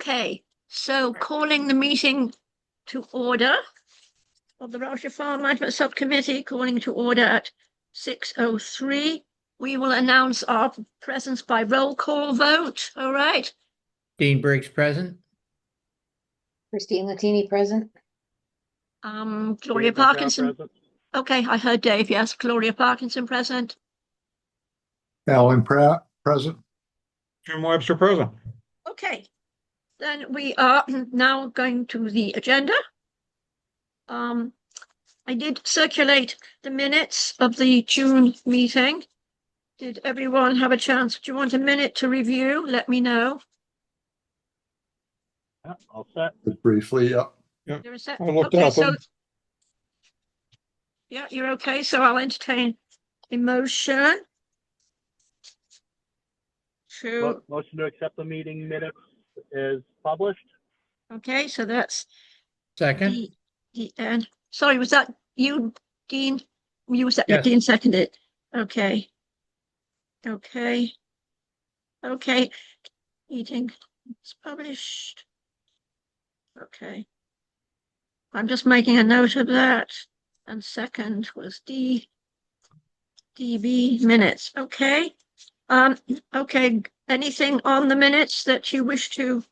Okay, so calling the meeting to order of the Rauscher Farm Management Subcommittee, calling to order at 6:03. We will announce our presence by roll call vote. All right. Dean Briggs present. Christine Latini present. Gloria Dave McGraw Parkinson. present. Okay, I heard Dave. Yes, Gloria Parkinson present. Alan Pratt, present. Jim Webster present. Okay, then we are now going to the agenda. I did circulate the minutes of the June meeting. Did everyone have a chance? Do you want a minute to review? Let me know. Yeah, all set. Just briefly, yep. There a set? I looked Okay, at so them. yeah, you're okay. So I'll entertain a motion to, Motion to accept the meeting minutes is published. okay, so that's Second. and sorry, was that you, Dean? You said Yes. Dean seconded. Okay. Okay. Okay. Meeting is published. Okay. I'm just making a note of that. And second was DB minutes. Okay. Okay. Anything on the minutes that you wish to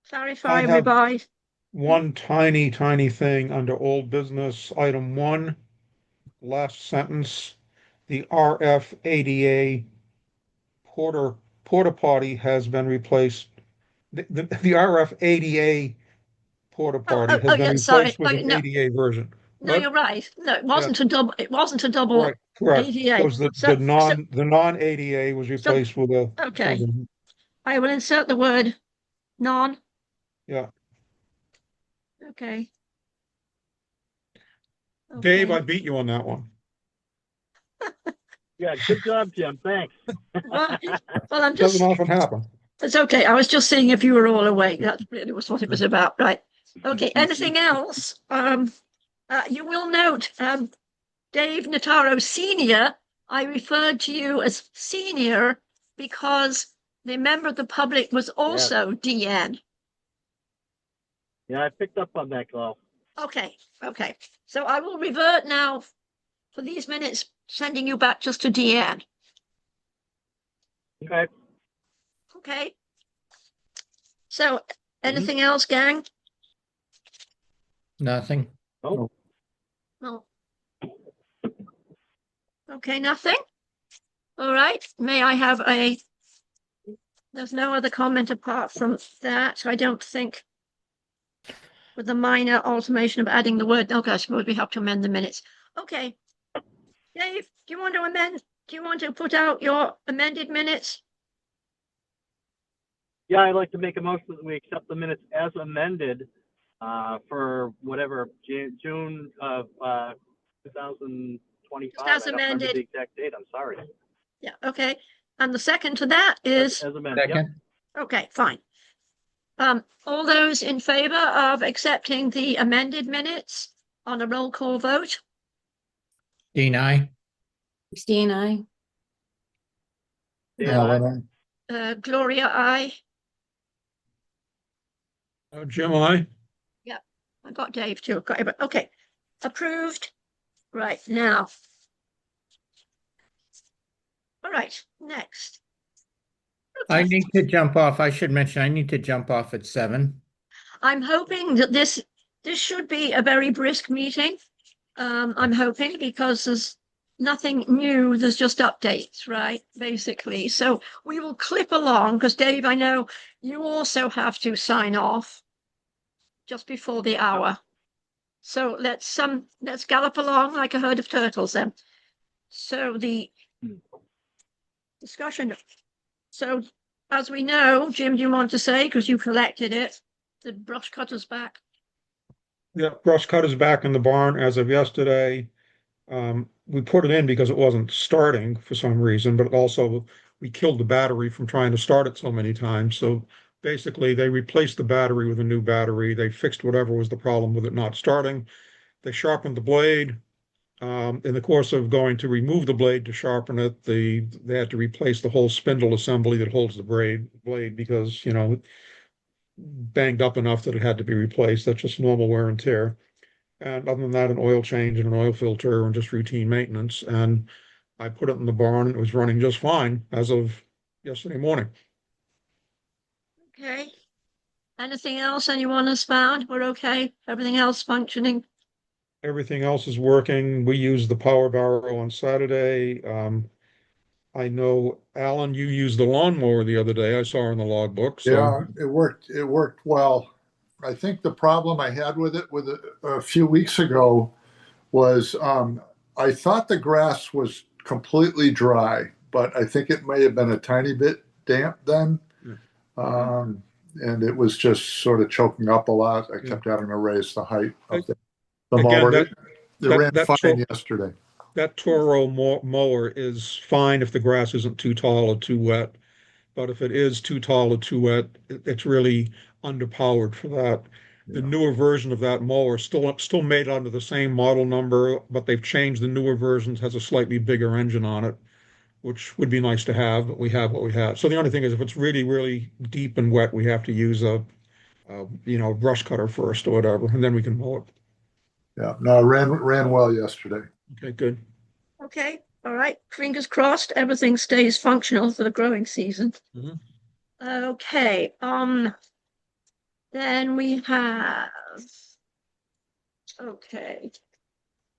clarify, I have- revise? One tiny thing under old business, item 1, last sentence, the RF ADA porta potty has been replaced. The RF ADA porta potty has been yeah, sorry. replaced with an No, ADA version. no, What? you're right. No, it wasn't a double. It wasn't a double Right, correct. ADA. Because the non-ADA was replaced with a. Okay. something. I will insert the word non. Yeah. Okay. Dave, Okay. I beat you on that one. Yeah, good job, Jim. Thanks. Well, I'm just, Doesn't often happen. it's okay. I was just seeing if you were all awake. That really was what it was about. Right. Okay. Anything else? You will note, Dave Notaro Senior, I referred to you as senior because the member of the public was also DN. Yeah, I picked up on that call. Okay. Okay. So I will revert now for these minutes, sending you back just to DN. Okay. Okay. So anything else, gang? Nothing. Oh, No. Okay, nothing? All right. May I have there's no other comment apart from that, I don't think. With the minor alteration of adding the word, okay, I suppose we have to amend the minutes. Okay. Dave, do you want to amend? Do you want to put out your amended minutes? yeah, I'd like to make a motion that we accept the minutes as amended for whatever June of 2025. As I don't remember amended. the exact date. I'm sorry. Yeah, okay. And the second to that is, As amended. Yep. Second. okay, fine. All those in favor of accepting the amended minutes on a roll call vote? Dean, aye. Christine, I. Dave, Alan, Gloria, aye. Jim, I. I got Dave too. Got everybody. Okay, approved. Right now. All right, next. I need to jump off. I should mention, I need to jump off at 7. I'm hoping that this should be a very brisk meeting. I'm hoping because there's nothing new. There's just updates, right? Basically. So we will clip along because Dave, I know you also have to sign off just before the hour. So let's gallop along like a herd of turtles then. So the discussion. So as we know, Jim, do you want to say, because you collected it, the brush cutter's back? Yeah, brush cutter's back in the barn as of yesterday. We put it in because it wasn't starting for some reason, but also we killed the battery from trying to start it so many times. So basically they replaced the battery with a new battery. They fixed whatever was the problem with it not starting. They sharpened the blade. In the course of going to remove the blade to sharpen it, they had to replace the whole spindle assembly that holds the blade because, banged up enough that it had to be replaced. That's just normal wear and tear. And other than that, an oil change and an oil filter and just routine maintenance. And I put it in the barn. It was running just fine as of yesterday morning. Okay. Anything else anyone has found? We're okay? Everything else functioning? Everything else is working. We used the power barrow on Saturday. I know, Alan, you used the lawnmower the other day. I saw in the logbook. So Yeah, it worked well. I think the problem I had with it a few weeks ago was I thought the grass was completely dry, but I think it may have been a tiny bit damp then. Yeah. And it was just sort of choking up a lot. I Yeah. kept having to raise the height of the again, mower. that It ran that fine yesterday. that Toro mower is fine if the grass isn't too tall or too wet. But if it is too tall or too wet, it's really underpowered for that. The Yeah. newer version of that mower still made under the same model number, but they've changed the newer versions, has a slightly bigger engine on it, which would be nice to have, but we have what we have. So the only thing is if it's really, really deep and wet, we have to use a brush cutter first or whatever, and then we can mow it. Yeah, no, it ran well yesterday. Okay, good. Okay. All right. Fingers crossed. Everything stays functional for the growing season. Mhm. Okay. Then we have, okay,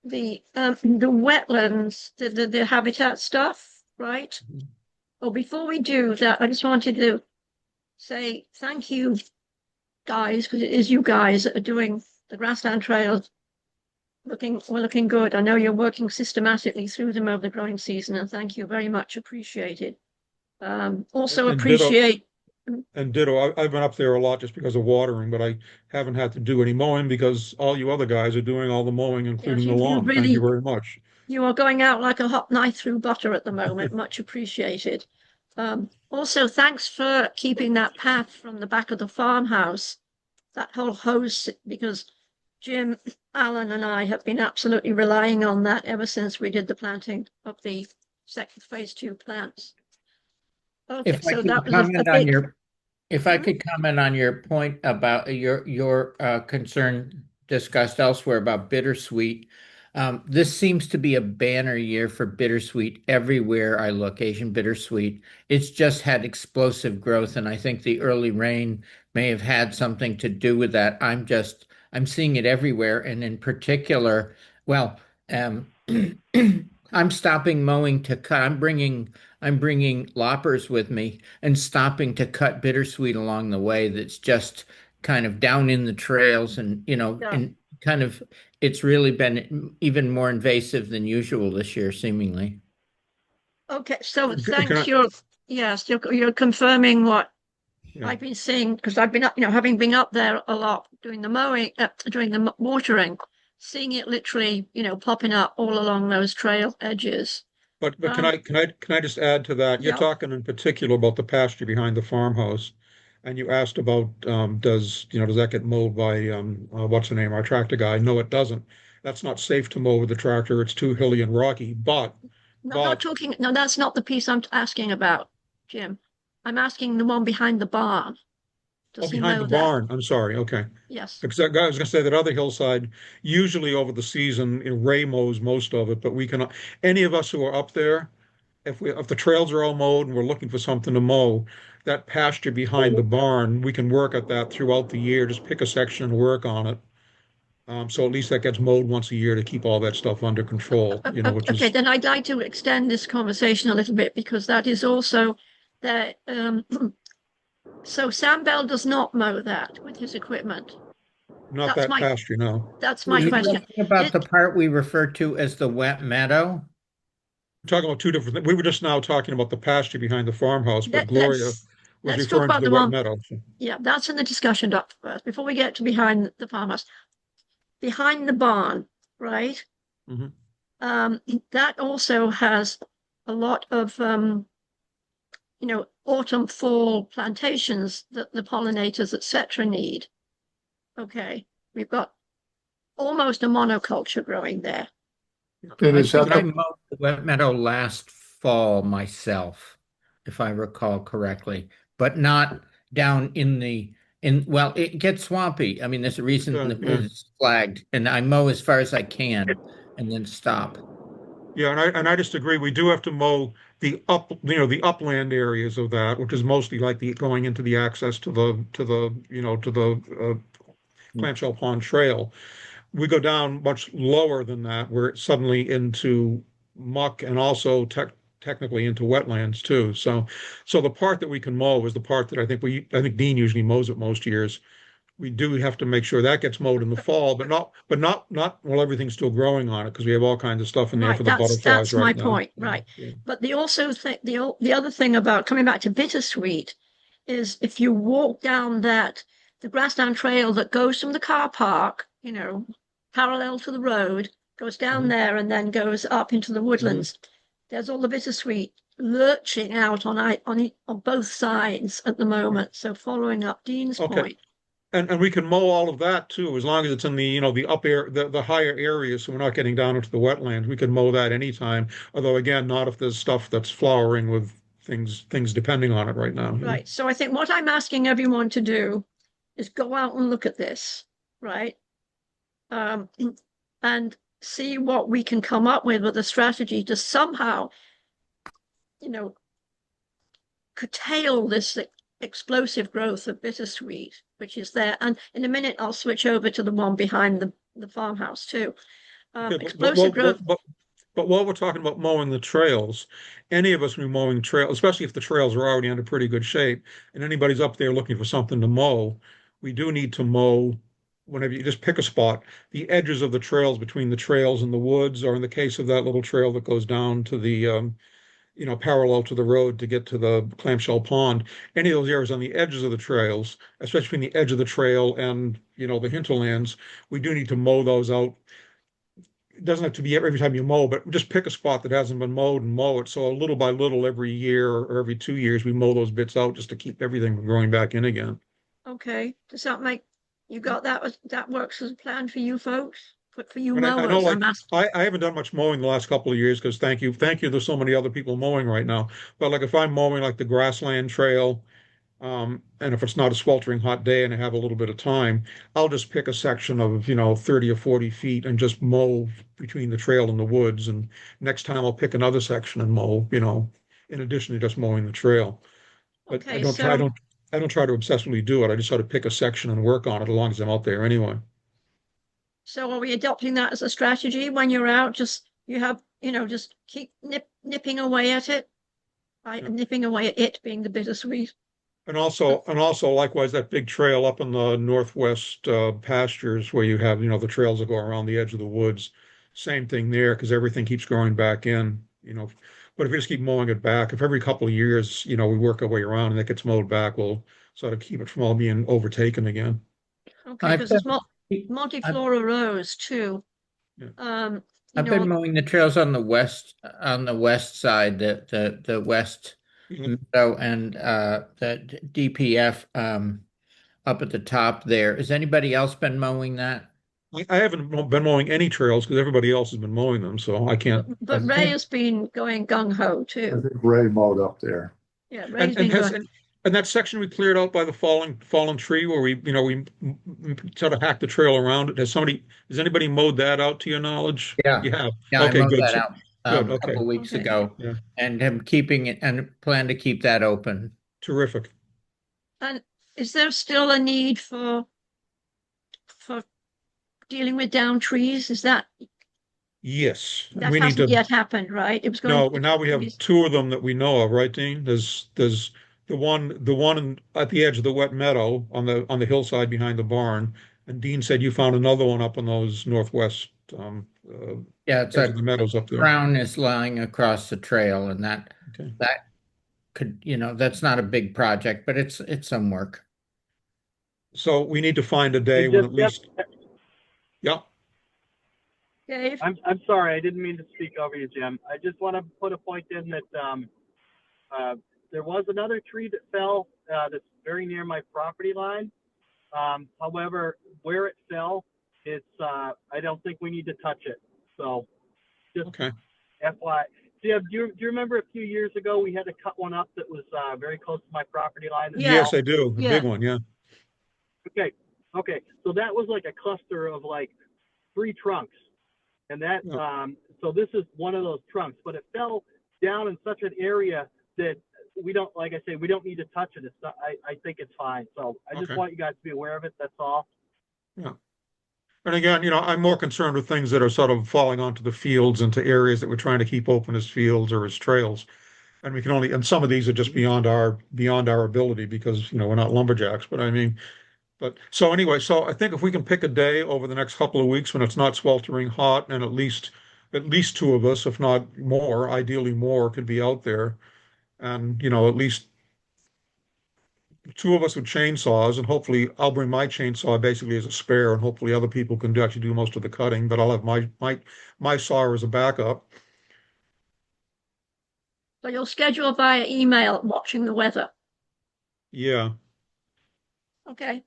the wetlands, the habitat stuff, right? Mhm. Well, before we do that, I just wanted to say thank you, guys, because it is you guys that are doing the grassland trails. We're looking good. I know you're working systematically through them over the growing season, and thank you very much. Appreciated. Also And ditto, appreciate. and ditto. I've been up there a lot just because of watering, but I haven't had to do any mowing because all you other guys are doing all the mowing, Yes, including the you lawn. Thank you really, very much. you are going out like a hot knife through butter at the moment. Much appreciated. Also, thanks for keeping that path from the back of the farmhouse, that whole hose, because Jim, Alan, and I have been absolutely relying on that ever since we did the planting of the second phase 2 plants. Okay, If I so could that was a comment on big. your, if I Mhm. could comment on your point about your concern discussed elsewhere about bittersweet. This seems to be a banner year for bittersweet everywhere I look, Asian bittersweet. It's just had explosive growth, and I think the early rain may have had something to do with that. I'm seeing it everywhere, and in particular, well, um, I'm stopping mowing to cut. I'm bringing loppers with me and stopping to cut bittersweet along the way that's just kind of down in the trails and Yeah. and kind of it's really been even more invasive than usual this year seemingly. Okay, so Can thanks. I, Yes, you're confirming what yeah. I've been seeing because I've been up, having been up there a lot doing the mowing, doing the watering, seeing it literally, popping up all along those trail edges. But can Um, I just add to that? You're yeah, talking in particular about the pasture behind the farmhouse, and you asked about does that get mowed by what's the name, our tractor guy? No, it doesn't. That's not safe to mow with the tractor. It's too hilly and rocky. no, not But talking. No, that's not the piece I'm asking about, Jim. I'm asking the one behind the barn. oh, Does he behind the mow that? barn. I'm sorry. Okay. Yes. Because I was going to say that other hillside, usually over the season, Ray mows most of it, but we can, any of us who are up there, if the trails are all mowed and we're looking for something to mow, that pasture behind the barn, we can work at that throughout the year. Just pick a section and work on it. So at least that gets mowed once a year to keep all that stuff under control, which Okay, is then I'd like to extend this conversation a little bit because that is also that. So Sam Bell does not mow that with his equipment. not That's that my pasture, no. that's Are my you question. talking about the It, part we refer to as the wet meadow? We're talking about two different things. We were just now talking about the pasture behind the farmhouse, but Gloria was let's talk referring to about the the wet one. meadow. Yeah, that's in the discussion doc first before we get to behind the farmhouse. Behind the barn, right? Mhm. That also has a lot of autumn fall plantations that the pollinators, etc., need. Okay, we've got almost a monoculture growing there. And I is that think I the, mowed the wet meadow last fall myself, if I recall correctly, but not down well, it gets swampy. I mean, there's a reason Yeah, that yeah. it's flagged, and I mow as far as I can and then stop. Yeah, and I just agree. We do have to mow the upland areas of that, which is mostly like the going into the access to the clamshell pond trail. We go down much lower than that. We're suddenly into muck and also technically into wetlands too. So the part that we can mow is the part that I think Dean usually mows it most years. We do have to make sure that gets mowed in the fall, but not while everything's still growing on it, because we have all kinds of stuff in there Right, for the butterflies that's my right now. point, right. Yeah. But the also thing, the other thing about coming back to bittersweet is if you walk down the grassland trail that goes from the car park, parallel to the road, goes down Mhm. there and then goes up into the woodlands. There's all the bittersweet lurching out on both sides at the moment. So following up Dean's Okay. point. And we can mow all of that too, as long as it's in the up air, the higher areas, so we're not getting down into the wetlands. We can mow that anytime. Although again, not if there's stuff that's flowering with things depending on it right now. Right. So I think what I'm asking everyone to do is go out and look at this, right? Um, and see what we can come up with a strategy to somehow, you know, curtail this explosive growth of bittersweet, which is there. And in a minute, I'll switch over to the one behind the farmhouse too. Okay, Explosive growth. but while we're talking about mowing the trails, any of us will be mowing trails, especially if the trails are already under pretty good shape, and anybody's up there looking for something to mow, we do need to mow whenever you just pick a spot, the edges of the trails between the trails and the woods, or in the case of that little trail that goes down to the parallel to the road to get to the clamshell pond, any of those areas on the edges of the trails, especially between the edge of the trail and the hinterlands, we do need to mow those out. It doesn't have to be every time you mow, but just pick a spot that hasn't been mowed and mow it. So little by little, every year or every 2 years, we mow those bits out just to keep everything from growing back in again. Okay. Does that make you got that works as a plan for you folks? For you And I know, mowers, like, I'm asking. I haven't done much mowing the last couple of years because thank you. There's so many other people mowing right now. But like if I'm mowing like the grassland trail, and if it's not a sweltering hot day and I have a little bit of time, I'll just pick a section of, 30 or 40 feet and just mow between the trail and the woods. And next time I'll pick another section and mow, in addition to just mowing the trail. But Okay, so I don't try to obsessively do it. I just sort of pick a section and work on it as long as I'm out there anyway. so are we adopting that as a strategy when you're out? Just you have, just keep nipping away at it. Yeah. Nipping away at it being the bittersweet. And also likewise, that big trail up in the northwest pastures where you have, the trails that go around the edge of the woods. Same thing there because everything keeps growing back in. But if we just keep mowing it back, if every couple of years, we work our way around and it gets mowed back, we'll sort of keep it from all being overtaken again. Okay, I've because there's I've, multiflora rose too. Yeah. I've been mowing the trails on the west side, the west Mhm. meadow and the DPF up at the top there. Has anybody else been mowing that? I haven't been mowing any trails because everybody else has been mowing them, so I can't. But Ray has been going gung ho I too. think Ray mowed up there. Yeah, And Ray's and been has going. and that section we cleared out by the fallen tree where we sort of hacked the trail around it. Has anybody mowed that out to your knowledge? Yeah. You have. Yeah, I Okay, mowed good. that So out good. a couple Okay. of weeks Okay. ago, Yeah. and am keeping it and plan to keep that open. Terrific. And is there still a need for dealing with down trees? Is Yes. And that we need hasn't to yet happened, right? It was no, going now we have two of them that we know of, right, Dean? There's the one at the edge of the wet meadow on the hillside behind the barn. And Dean said you found another one up on those northwest Yeah, it's edge of a the meadows up there. crown is lying across the trail, and Okay. that could, that's not a big project, but it's some work. So we need to find a day And when just, at yep, least, yeah, Dave. I'm sorry, I didn't mean to speak over you, Jim. I just want to put a point in that there was another tree that fell that's very near my property line. However, where it fell, it's I don't think we need to touch it. So just okay. FY. Do you remember a few years ago we had to cut one up that was very close to my property line as Yeah. Yes, well? I do. A Yeah. big one, yeah. Okay. Okay. So that was like a cluster of like 3 trunks. And that, Yeah. so this is one of those trunks, but it fell down in such an area that we don't, like I say, we don't need to touch it. It's not, I think it's fine. So I just Okay. want you guys to be aware of it. That's all. Yeah. And again, I'm more concerned with things that are sort of falling onto the fields into areas that we're trying to keep open as fields or as trails. And we can only, and some of these are just beyond our ability because, we're not lumberjacks, but I mean, but so anyway, so I think if we can pick a day over the next couple of weeks when it's not sweltering hot and at least two of us, if not more, ideally more, could be out there. And, at least two of us with chainsaws, and hopefully I'll bring my chainsaw basically as a spare, and hopefully other people can actually do most of the cutting, but I'll have my saw as a backup. So you'll schedule via email, watching the weather. Yeah. Okay,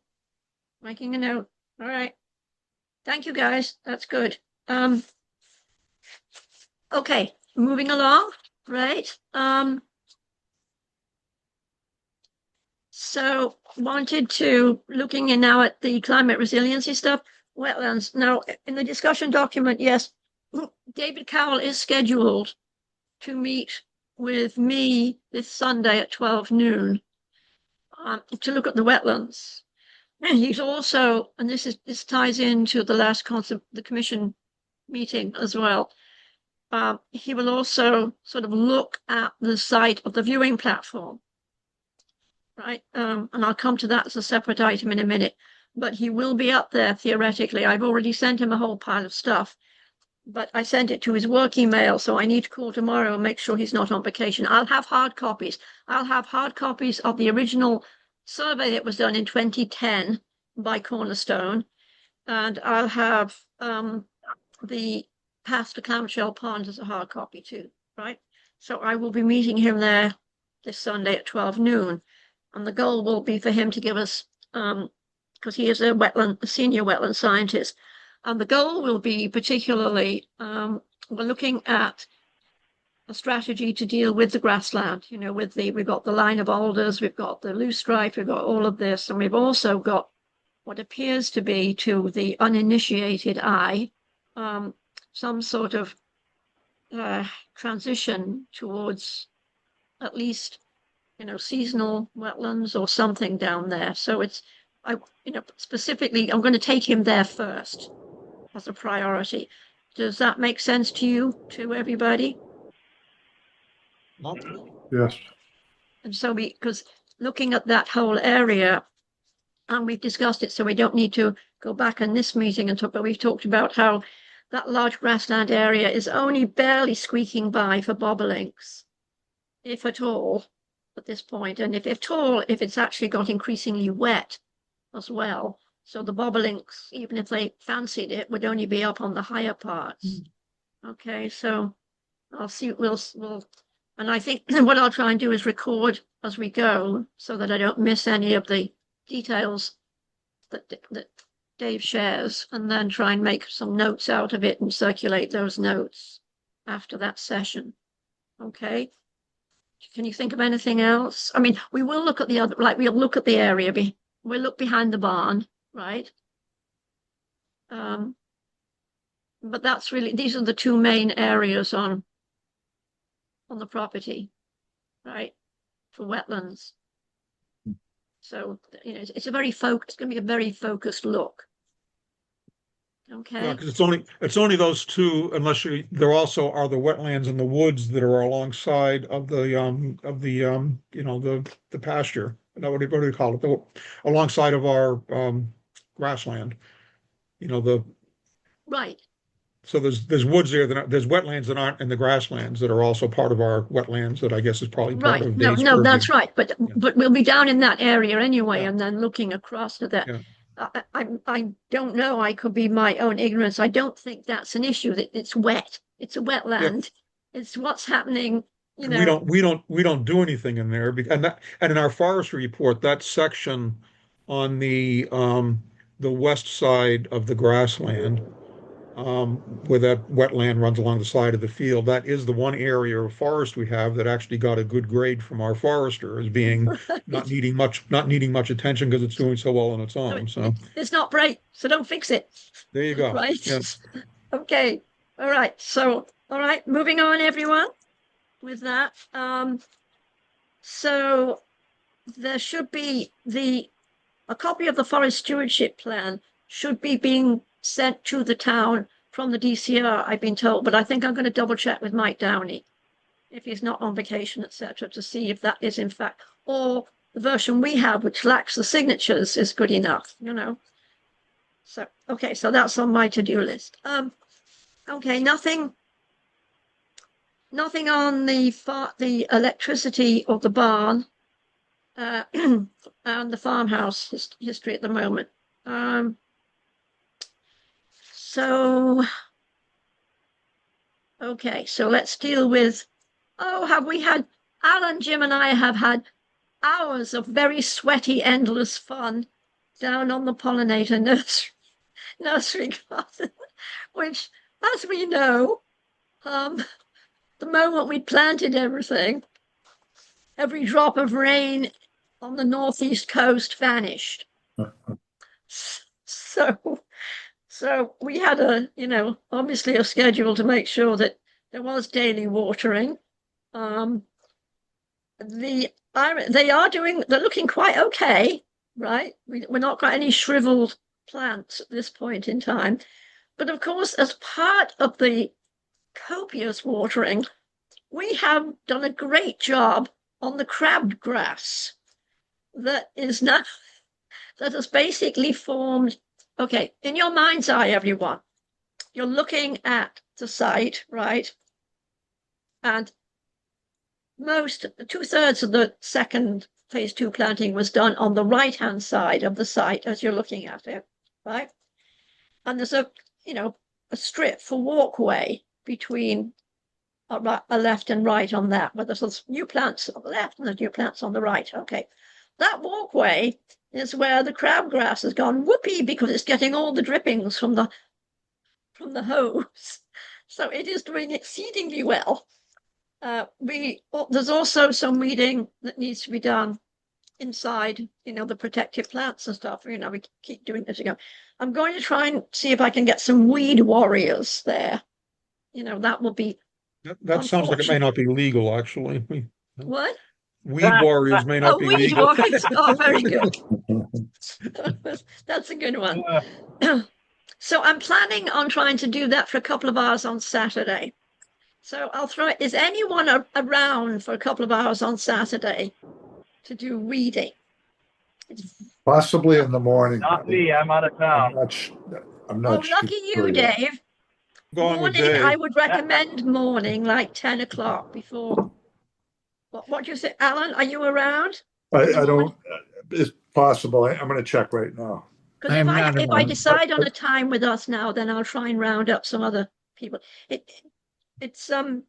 making a note. All right. Thank you, guys. That's good. Um, okay, moving along, right? So wanted to looking in now at the climate resiliency stuff, wetlands. Now, in the discussion document, yes, David Cowell is scheduled to meet with me this Sunday at 12 noon to look at the wetlands. And he's also, and this ties into the last concept, the commission meeting as well. He will also sort of look at the site of the viewing platform, right? And I'll come to that as a separate item in a minute. But he will be up there theoretically. I've already sent him a whole pile of stuff, but I sent it to his work email, so I need to call tomorrow and make sure he's not on vacation. I'll have hard copies. I'll have hard copies of the original survey that was done in 2010 by Cornerstone, and I'll have the path to Clamshell Pond as a hard copy too, right? So I will be meeting him there this Sunday at 12 noon. And the goal will be for him to give us, because he is a senior wetland scientist, and the goal will be particularly, we're looking at a strategy to deal with the grassland, we've got the line of alders, we've got the loosestrife, we've got all of this, and we've also got what appears to be, to the uninitiated eye, some sort of transition towards at least seasonal wetlands or something down there. So specifically, I'm going to take him there first as a priority. Does that make sense to everybody? Yes. And so because looking at that whole area, and we've discussed it, so we don't need to go back in this meeting and talk, but we've talked about how that large grassland area is only barely squeaking by for bobolinks, if at all, at this point. And if at all, if it's actually got increasingly wet as well. So the bobolinks, even if they fancied it, would only be up on the higher parts. Okay, so I'll see, and I think what I'll try and do is record as we go so that I don't miss any of the details that Dave shares, and then try and make some notes out of it and circulate those notes after that session. Okay. Can you think of anything else? I mean, we will look at the other, like we'll look at the area, we'll look behind the barn, right? But that's really, these are the two main areas on the property, right? For wetlands. So, it's a very focused, it's going to be a very focused look. Yeah, Okay. because it's only those two, unless there also are the wetlands and the woods that are alongside of the pasture. What do you call it? Alongside of our grassland. Right. So there's woods there there's wetlands that aren't in the grasslands that are also part of our wetlands that I guess is probably part Right. of No, Dave's no, purview. that's right. But Yeah. we'll be down in that area anyway, Yeah. and then looking across to that. Yeah. I don't know. I could be my own ignorance. I don't think that's an issue. That it's wet. It's a wetland. It's what's happening. And we don't do anything in there and in our forestry report, that section on the west side of the grassland, where that wetland runs along the side of the field. That is the one area of forest we have that actually got a good grade from our forester as being not needing much attention because it's doing so well on its own. So It's not bright, so don't fix it. there you go. Right. Yeah. Okay. All right. So, all right, moving on, everyone, with that. So there should be a copy of the forest stewardship plan should be being sent to the town from the DCR, I've been told, but I think I'm going to double check with Mike Downey if he's not on vacation, etc., to see if that is in fact, or the version we have, which lacks the signatures, is good enough, you know. So, okay, so that's on my to-do list. Okay, nothing on the electricity of the barn and the farmhouse history at the moment. So, okay, so let's deal with, have we had, Alan, Jim, and I have had hours of very sweaty, endless fun down on the pollinator nursery garden, which, as we know, the moment we planted everything, every drop of rain on the northeast coast vanished. So we had obviously a schedule to make sure that there was daily watering. They're looking quite okay, right? We're not got any shriveled plants at this point in time. But of course, as part of the copious watering, we have done a great job on the crabgrass that has basically formed. Okay, in your mind's eye, everyone, you're looking at the site, right? And 2/3 of the second phase 2 planting was done on the right-hand side of the site as you're looking at it, right? And there's a strip for walkway between a left and right on that, where there's new plants on the left and there's new plants on the right. Okay, that walkway is where the crabgrass has gone whoopee because it's getting all the drippings from the hose. So it is doing exceedingly well. There's also some weeding that needs to be done inside, the protective plants and stuff. We keep doing this again. I'm going to try and see if I can get some weed warriors there. That will be. That sounds like it may not be legal, actually. What? Weed warriors may not be weed legal. warriors. Oh, very good. That's a good one. So I'm planning on trying to do that for a couple of hours on Saturday. So I'll throw it. Is anyone around for a couple of hours on Saturday to do weeding? Possibly in the morning. Not me. I'm out of town. I'm not sure. Lucky you, Dave. Going with Morning, Dave. I would recommend morning, like 10 o'clock before. What do you say, Alan? Are you around? I don't. It's possible. I'm going to check right now. Because if I decide on a time with us now, then I'll try and round up some other people. It's and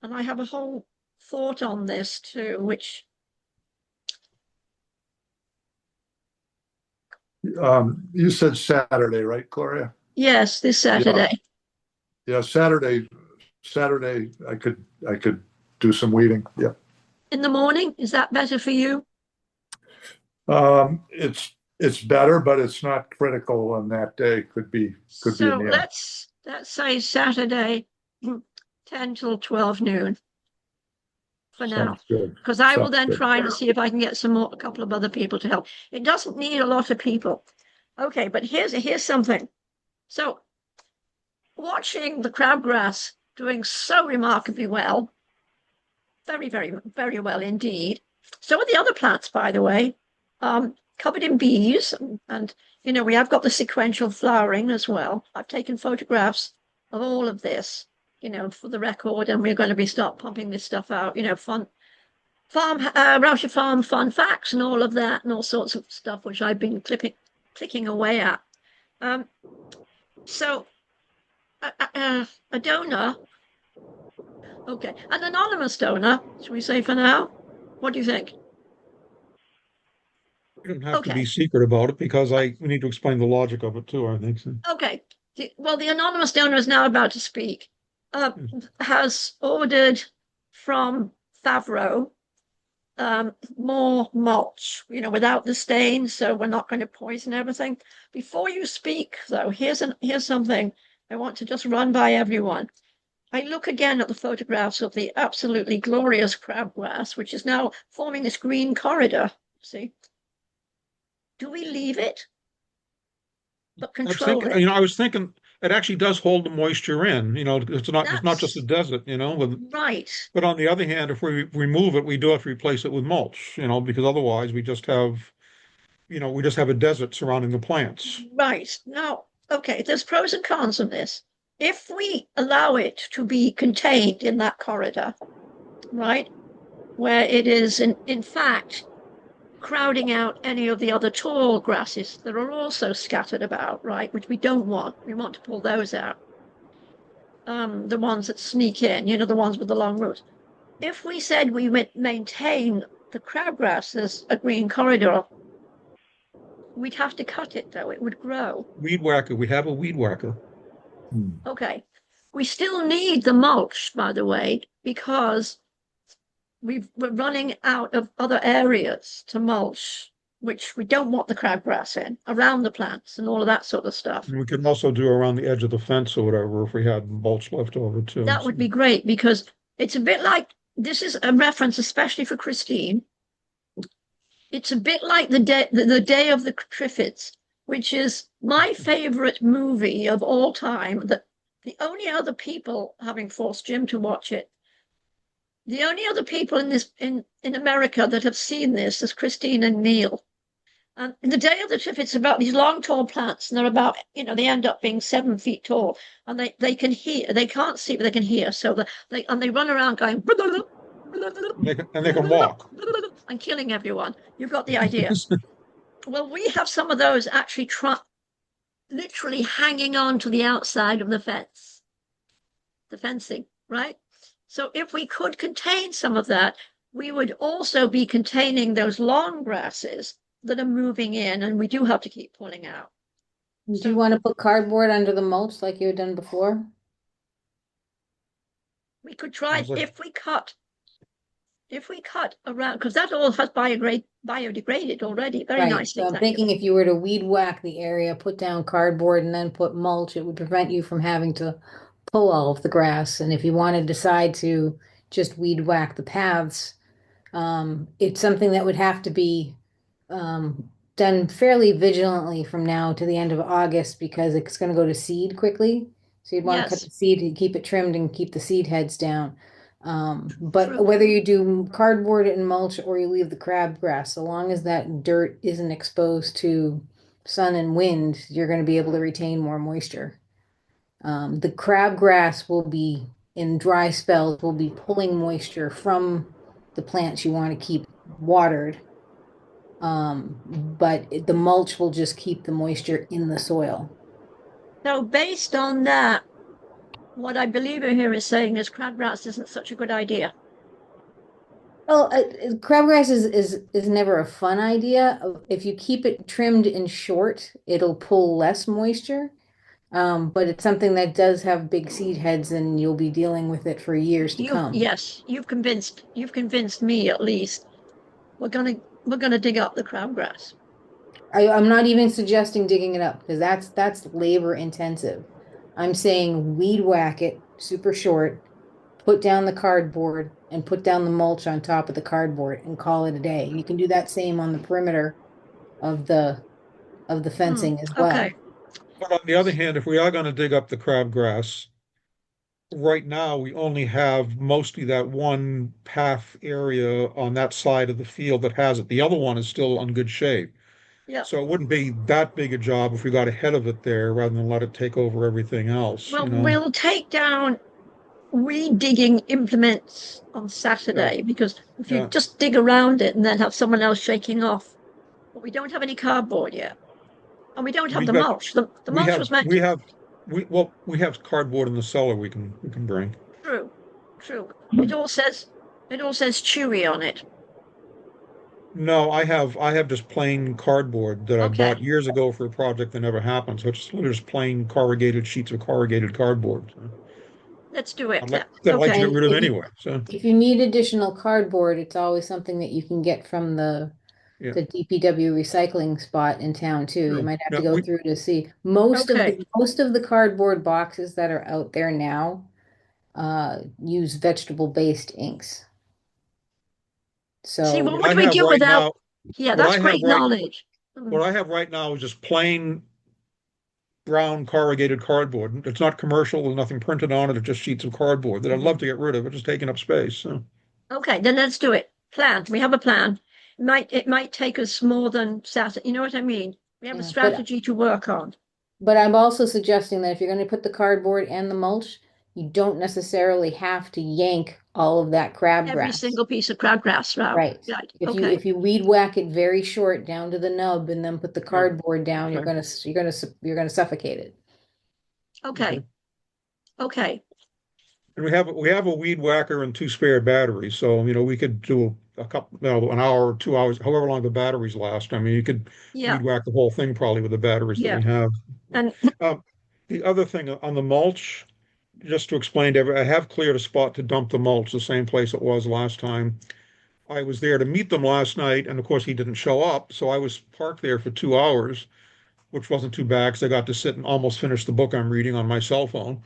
I have a whole thought on this too, which You said Saturday, right, Gloria? yes, this Saturday. Yeah, Saturday. I could do some weeding. Yeah. In the morning, is that better for you? It's better, but it's not critical on that day. Could be. So let's say Saturday, 10 till 12 noon. For now, because I will then try to see if I can get a couple of other people to help. It doesn't need a lot of people. Okay, but here's something. So watching the crabgrass doing so remarkably well, very, very, very well indeed. So are the other plants, by the way, covered in bees, and we have got the sequential flowering as well. I've taken photographs of all of this, for the record, and we're going to start pumping this stuff out, Rauscher farm fun facts and all of that and all sorts of stuff, which I've been clicking away at. So a donor, okay, an anonymous donor, should we say for now? What do you think? You don't have to be secret about it because we need to explain the logic of it too, I think. So. Okay, Well, the anonymous donor is now about to speak, has ordered from Favreau more mulch, without the stain, so we're not going to poison everything. Before you speak, though, here's something I want to just run by everyone. I look again at the photographs of the absolutely glorious crabgrass, which is now forming this green corridor. See? Do we leave it? But control it? I was thinking it actually does hold the moisture in, it's not just a desert, Right. but on the other hand, if we remove it, we do have to replace it with mulch, because otherwise we just have a desert surrounding the plants. Right. Now, okay, there's pros and cons of this. If we allow it to be contained in that corridor, right, where it is in fact crowding out any of the other tall grasses that are also scattered about, right, which we don't want. We want to pull those out. The ones that sneak in, the ones with the long roots. If we said we would maintain the crabgrass as a green corridor, we'd have to cut it, though. It would grow. Weed whacker, we have a weed whacker. Okay. We still need the mulch, by the way, because we're running out of other areas to mulch, which we don't want the crabgrass in, around the plants and all of that sort of stuff. And we could also do around the edge of the fence or whatever if we had mulch left over too. That would be great, because it's a bit like, this is a reference especially for Christine. It's a bit like the Day of the Triffids, which is my favorite movie of all time. That the only other people, having forced Jim to watch it, the only other people in America that have seen this is Christine and Neil. And in the Day of the Triffids, it's about these long, tall plants, and they're about, they end up being 7 feet tall, and they can hear, they can't see, but they can hear. So they run around going, and they can walk. and killing everyone. You've got the idea. Well, we have some of those actually literally hanging on to the outside of the fencing, right? So if we could contain some of that, we would also be containing those long grasses that are moving in, and we do have to keep pulling out. Do you want to put cardboard under the mulch like you had done before? We could try Sounds like- if we cut around, because that all has biodegraded already very Right, nicely. so I'm thank you. thinking if you were to weed whack the area, put down cardboard and then put mulch, it would prevent you from having to pull all of the grass. And if you want to decide to just weed whack the paths, it's something that would have to be done fairly vigilantly from now to the end of August, because it's going to go to seed quickly. So you'd want to cut Yes. the seed to keep it trimmed and keep the seed heads down. But True. whether you do cardboard and mulch or you leave the crabgrass, so long as that dirt isn't exposed to sun and wind, you're going to be able to retain more moisture. The crabgrass will be, in dry spells, will be pulling moisture from the plants you want to keep watered. But the mulch will just keep the moisture in the soil. So based on that, what I believe here is saying is crabgrass isn't such a good idea. Well, crabgrass is never a fun idea. If you keep it trimmed and short, it'll pull less moisture. But it's something that does have big seed heads, and you'll be dealing with it for years to come. Yes, you've convinced me at least. We're gonna dig up the crabgrass. I'm not even suggesting digging it up, because that's labor intensive. I'm saying weed whack it super short, put down the cardboard and put down the mulch on top of the cardboard and call it a day. You can do that same on the perimeter of the fencing as well. Okay. But on the other hand, if we are going to dig up the crabgrass, right now we only have mostly that one path area on that side of the field that has it. The other one is still in good shape. Yeah. So it wouldn't be that big a job if we got ahead of it there rather than let it take over everything else, Well, we'll take down weed digging implements on Saturday, because if you just dig around it and then have someone else shaking off, but we don't have any cardboard yet, and we don't have the mulch. The mulch was meant. We have cardboard in the cellar we can bring. True. It all says chewy on it. No, I have just plain cardboard that I Okay. bought years ago for a project that never happened. So it's just plain corrugated sheets of corrugated cardboard. So Let's do it. I'd like to Okay. get And rid of anyway. So if you need additional cardboard, it's always something that you can get from yeah, the DPW recycling spot in town too. You true. might have to Yeah, go we through to see. Most of Okay. the cardboard boxes that are out there now use vegetable-based inks. See, So what what would I we have do right without? now, Yeah, what that's I have great right knowledge. what I have right now is just plain brown corrugated cardboard. It's not commercial. There's nothing printed on it. It's just sheets of cardboard that I'd love to get rid of. It's just taking up space. So Okay, then let's do it. Plan. We have a plan. It might take us more than Saturday. You know what I mean? We have a yeah, strategy to work on. but I'm also suggesting that if you're going to put the cardboard and the mulch, you don't necessarily have to yank all of that Every crabgrass. single piece of crabgrass route. Right. Right. If you Okay. if you weed whack it very short down to the nub and then put the yeah, cardboard down, okay, you're gonna suffocate it. Okay. okay. Okay. And we have a weed whacker and two spare batteries. So we could do a couple, an hour or 2 hours, however long the batteries last. I mean, you could Yeah. weed whack the whole thing probably with the batteries that Yeah. we have. And Um, the other thing on the mulch, just to explain to everyone, I have cleared a spot to dump the mulch, the same place it was last time. I was there to meet them last night, and of course he didn't show up, so I was parked there for 2 hours, which wasn't too bad because I got to sit and almost finish the book I'm reading on my cell phone.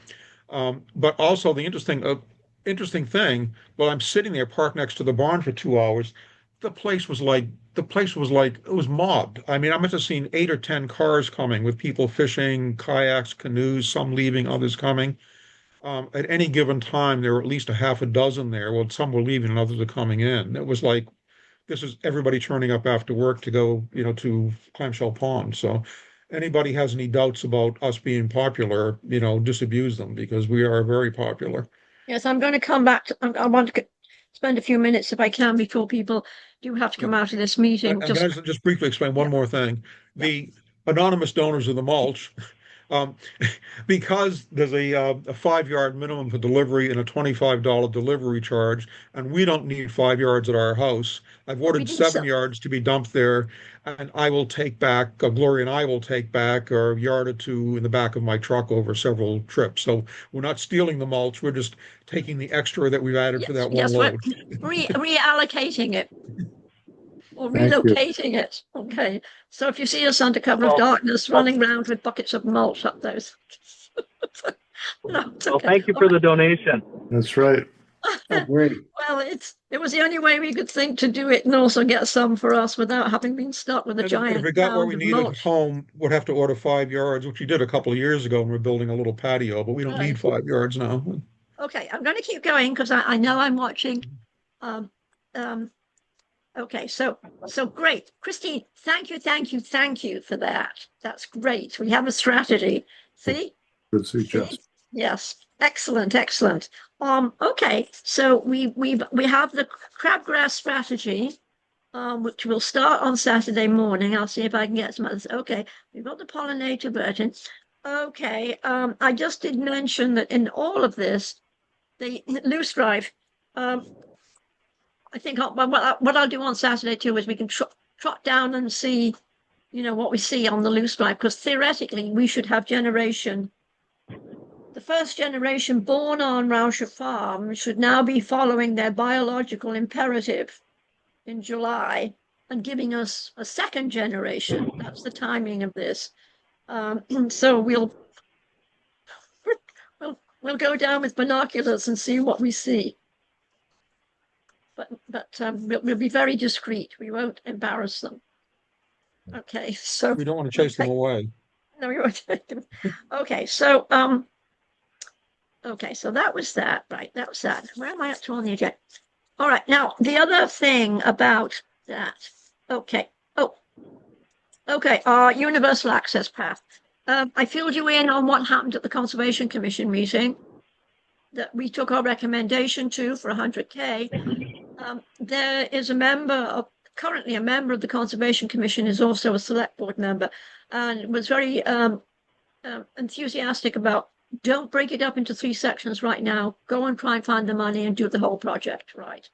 But also the interesting thing, while I'm sitting there parked next to the barn for 2 hours, the place was like it was mobbed. I mean, I must have seen 8 or 10 cars coming with people fishing, kayaks, canoes, some leaving, others coming. At any given time, there were at least a half a dozen there. Well, some were leaving and others are coming in. It was like this is everybody turning up after work to go, to Clamshell Pond. So anybody has any doubts about us being popular, disabuse them because we are very popular. yes, I'm going to come back to, I want to spend a few minutes if I can before people do have to Yeah. come out of this meeting. And can I just briefly explain Yeah. one more thing? Yeah. The anonymous donors of the mulch, um, because there's a 5 yard minimum for delivery and a $25 delivery charge, and we don't need 5 yards at our house. I've We ordered do 7 yards to be dumped there, and I will take back, Gloria and I will take back a yard or two in the back of my truck over several trips. So we're not stealing the mulch, we're just taking the extra that we've added for Yes, that one yes, we're load. reallocating it or Thank you. relocating it. Okay. So if you see us under cover of Well, darkness running around with buckets of mulch up those. No, it's well, okay. thank you All for the donation. That's right. Oh, great. Well, it was the only way we could think to do it and also get some for us without having been stuck with a And if giant we got what mound we of needed at mulch. home, we'd have to order 5 yards, which we did a couple of years ago when we were building a little patio, but we don't Right. need 5 yards now. Okay, I'm going to keep going because I know I'm watching. Um, um, okay, so great. Christine, thank you for that. That's great. We have a strategy. See? Good See? suggestion. Yes. Excellent, excellent. Okay, so we have the crabgrass strategy, which will start on Saturday morning. I'll see if I can get some others. Okay, we've got the pollinator virgin. Okay, I just did mention that in all of this, the loose drive, I think what I'll do on Saturday too is we can trot down and see, what we see on the loose drive, because theoretically we should have the first generation born on Rauscher Farm should now be following their biological imperative in July and giving us a second generation. That's the timing of this. So we'll go down with binoculars and see what we see. But we'll be very discreet. We won't embarrass them. Okay, so We don't want to chase them away. no, we won't. Okay, so okay, so that was that, right? That was that. Where am I up to on the agenda? All right, now the other thing about that. Okay. Oh, okay. Universal access path. I filled you in on what happened at the Conservation Commission meeting that we took our recommendation to for 100K. There is currently a member of the Conservation Commission is also a select board member and was very enthusiastic about don't break it up into 3 sections right now. Go and try and find the money and do the whole project, right?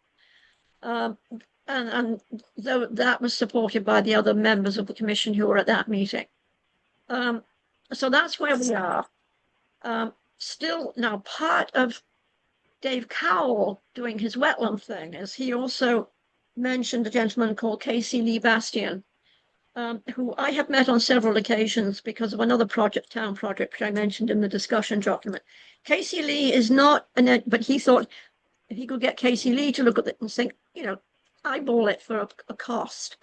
And though that was supported by the other members of the commission who were at that meeting. So that's where we are. Still now part of Dave Cowell doing his wetland thing is he also mentioned a gentleman called Casey Lee Bastian, who I have met on several occasions because of another town project, which I mentioned in the discussion document. Casey Lee is not, but he thought if he could get Casey Lee to look at it and think, eyeball it for a cost,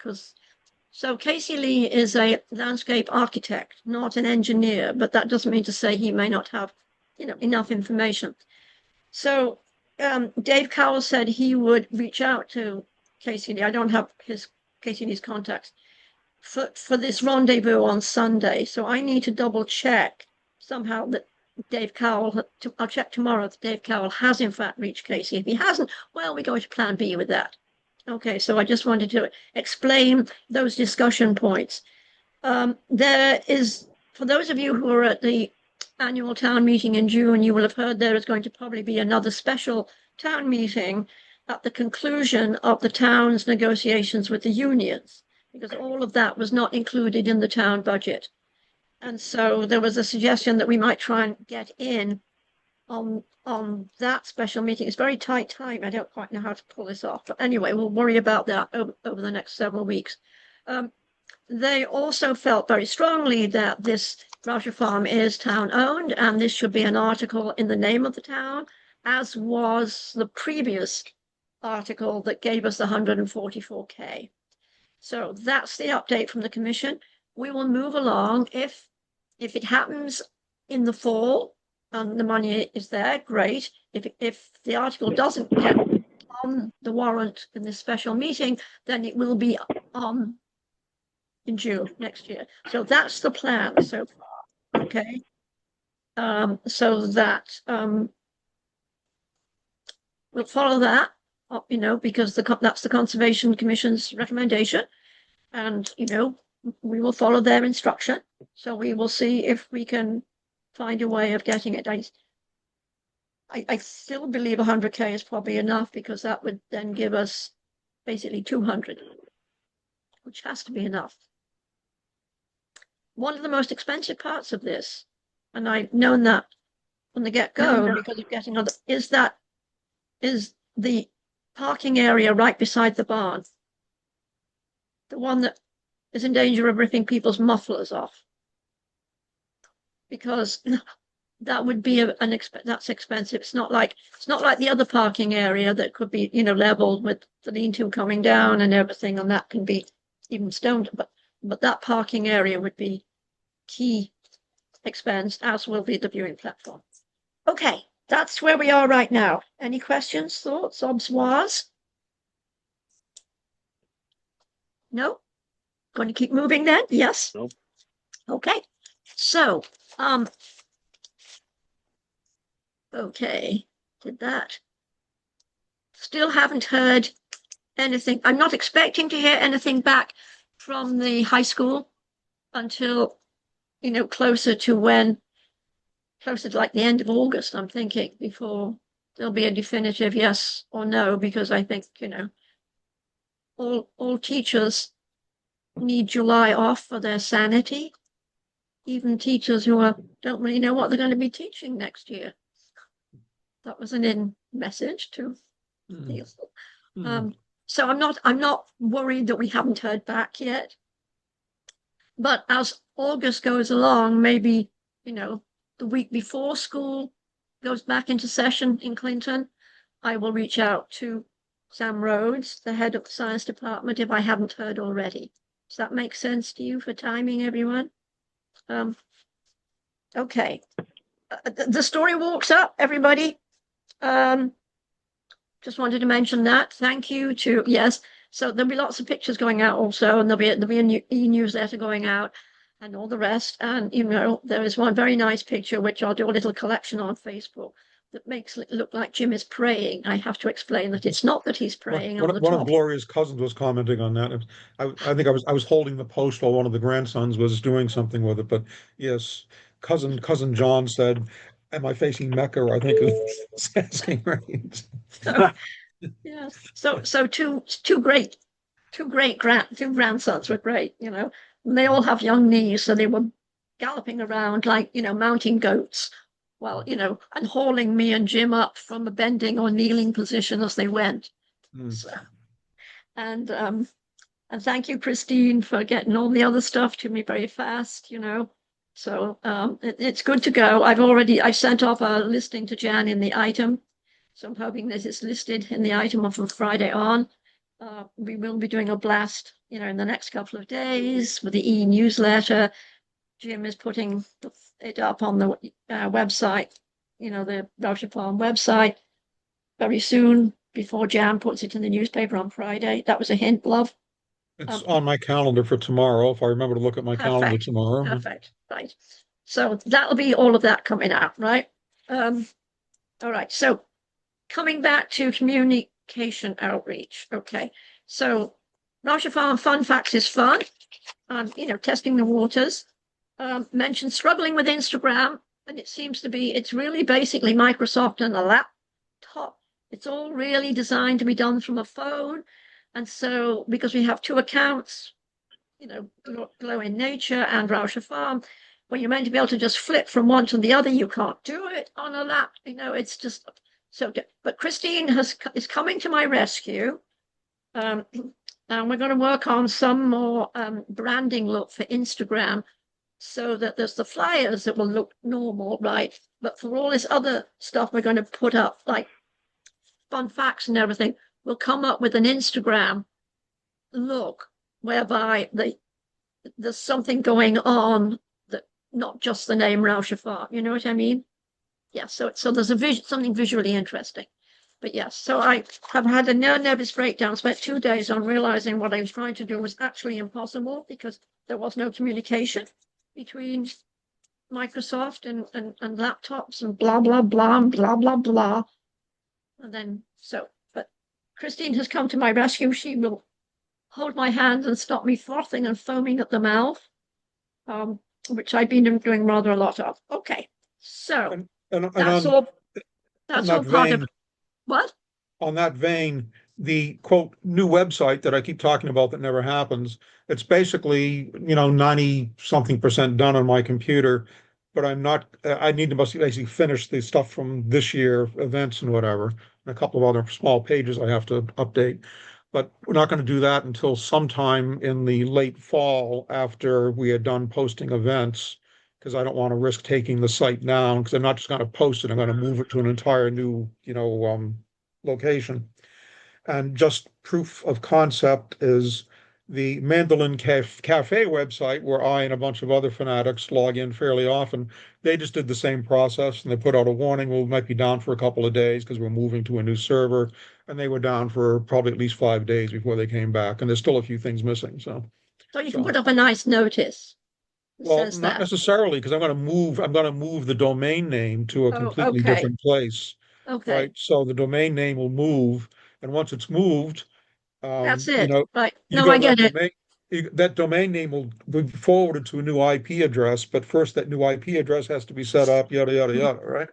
so Casey Lee is a landscape architect, not an engineer, but that doesn't mean to say he may not have, enough information. So Dave Cowell said he would reach out to Casey Lee. I don't have Casey Lee's contacts for this rendezvous on Sunday. So I need to double check somehow that Dave Cowell, I'll check tomorrow if Dave Cowell has in fact reached Casey. If he hasn't, well, we go to plan B with that. Okay, so I just wanted to explain those discussion points. There is, for those of you who are at the annual town meeting in June, you will have heard there is going to probably be another special town meeting at the conclusion of the town's negotiations with the unions, because all of that was not included in the town budget. And so there was a suggestion that we might try and get in on that special meeting. It's very tight time. I don't quite know how to pull this off, but anyway, we'll worry about that over the next several weeks. They also felt very strongly that this Rauscher farm is town owned, and this should be an article in the name of the town, as was the previous article that gave us the 144K. So that's the update from the commission. We will move along. If it happens in the fall and the money is there, great. If the article doesn't get on the warrant in this special meeting, then it will be on in June next year. So that's the plan so far. Okay. So that we'll follow that, because that's the Conservation Commission's recommendation, and we will follow their instruction. So we will see if we can find a way of getting it. I still believe 100K is probably enough, because that would then give us basically 200, which has to be enough. One of the most expensive parts of this, and I've known that from the get-go because of getting other, is the parking area right beside the barn. The one that is in danger of ripping people's mufflers off. Because that would be that's expensive. It's not like the other parking area that could be, leveled with the lean-to coming down and everything, and that can be even stoned, but that parking area would be key expense, as will be the viewing platform. Okay, that's where we are right now. Any questions, thoughts, observations? No? Going to keep moving then? Yes? Nope. Okay, so, okay, did that. Still haven't heard anything. I'm not expecting to hear anything back from the high school until, closer to like the end of August, I'm thinking, before there'll be a definitive yes or no, because I think, all teachers need July off for their sanity. Even teachers who don't really know what they're going to be teaching next year. That was an in message to so I'm not worried that we haven't heard back yet. But as August goes along, maybe, the week before school goes back into session in Clinton, I will reach out to Sam Rhodes, the head of the science department, if I haven't heard already. Does that make sense to you for timing, everyone? Okay. The story walks up, everybody. Just wanted to mention that. Thank you to, yes. So there'll be lots of pictures going out also, and there'll be a e-newsletter going out and all the rest. And, there is one very nice picture, which I'll do a little collection on Facebook, that makes it look like Jim is praying. I have to explain that it's not that he's praying on the One top. of Gloria's cousins was commenting on that. I think I was holding the post while one of the grandsons was doing something with it. But yes, cousin John said, "Am I facing Mecca?" Or I think it was asking, right? Yes. So two grandsons were great, you know. And they all have young knees, so they were galloping around like, you know, mounting goats. Well, you know, and hauling me and Jim up from a bending or kneeling position as they went. Mm. So, and and thank you, Christine, for getting all the other stuff to me very fast, you know. So it's good to go. I sent off a listing to Jan in the item. So I'm hoping that it's listed in the item from Friday on. We will be doing a blast, you know, in the next couple of days with the e-newsletter. Jim is putting it up on the website, you know, the Rauscher Farm website very soon before Jan puts it in the newspaper on Friday. That was a hint, love. It's on my calendar for tomorrow, if I remember to look at my calendar Perfect. tomorrow. Perfect. Right. So that'll be all of that coming out, right? All right. So coming back to communication outreach. Okay. So Rauscher Farm Fun Facts is fun. You know, testing the waters. Mentioned struggling with Instagram, and it seems to be, it's really basically Microsoft and a laptop. It's all really designed to be done from a phone. And so, because we have two accounts, you know, Glow in Nature and Rauscher Farm, when you're meant to be able to just flip from one to the other, you can't do it on a lap. You know, it's just so. But Christine is coming to my rescue, and we're going to work on some more branding look for Instagram, so that there's the flyers that will look normal, right? But for all this other stuff, we're going to put up like fun facts and everything. We'll come up with an Instagram look whereby there's something going on that not just the name Rauscher Farm. You know what I mean? Yeah. So there's something visually interesting. But yes, so I have had a nervous breakdown. Spent 2 days on realizing what I was trying to do was actually impossible because there was no communication between Microsoft and laptops and blah blah blah and blah blah blah. And then but Christine has come to my rescue. She will hold my hand and stop me frothing and foaming at the mouth, which I've been doing rather a lot of. Okay, so And that's on, all. on That's all that part of vein, what? on that vein, the quote new website that I keep talking about that never happens, it's basically, 90 something percent done on my computer, but I'm not, I need to basically finish the stuff from this year, events and whatever, and a couple of other small pages I have to update. But we're not going to do that until sometime in the late fall after we are done posting events, because I don't want to risk taking the site down, because I'm not just going to post it, I'm going to move it to an entire new, location. And just proof of concept is the Mandolin Cafe website, where I and a bunch of other fanatics log in fairly often. They just did the same process and they put out a warning. We might be down for a couple of days because we're moving to a new server. And they were down for probably at least 5 days before they came back. And there's still a few things missing. So you can put up a nice notice that Well, says not that. necessarily, because I'm going to move the domain name to a Oh, completely okay, different place. okay, Right? So the domain name will move. And once it's moved, that's you it. know, Right. you No, go I to that get it. domain, that domain name will be forwarded to a new IP address, but first that new IP address has to be set up, yada, yada, yada, right?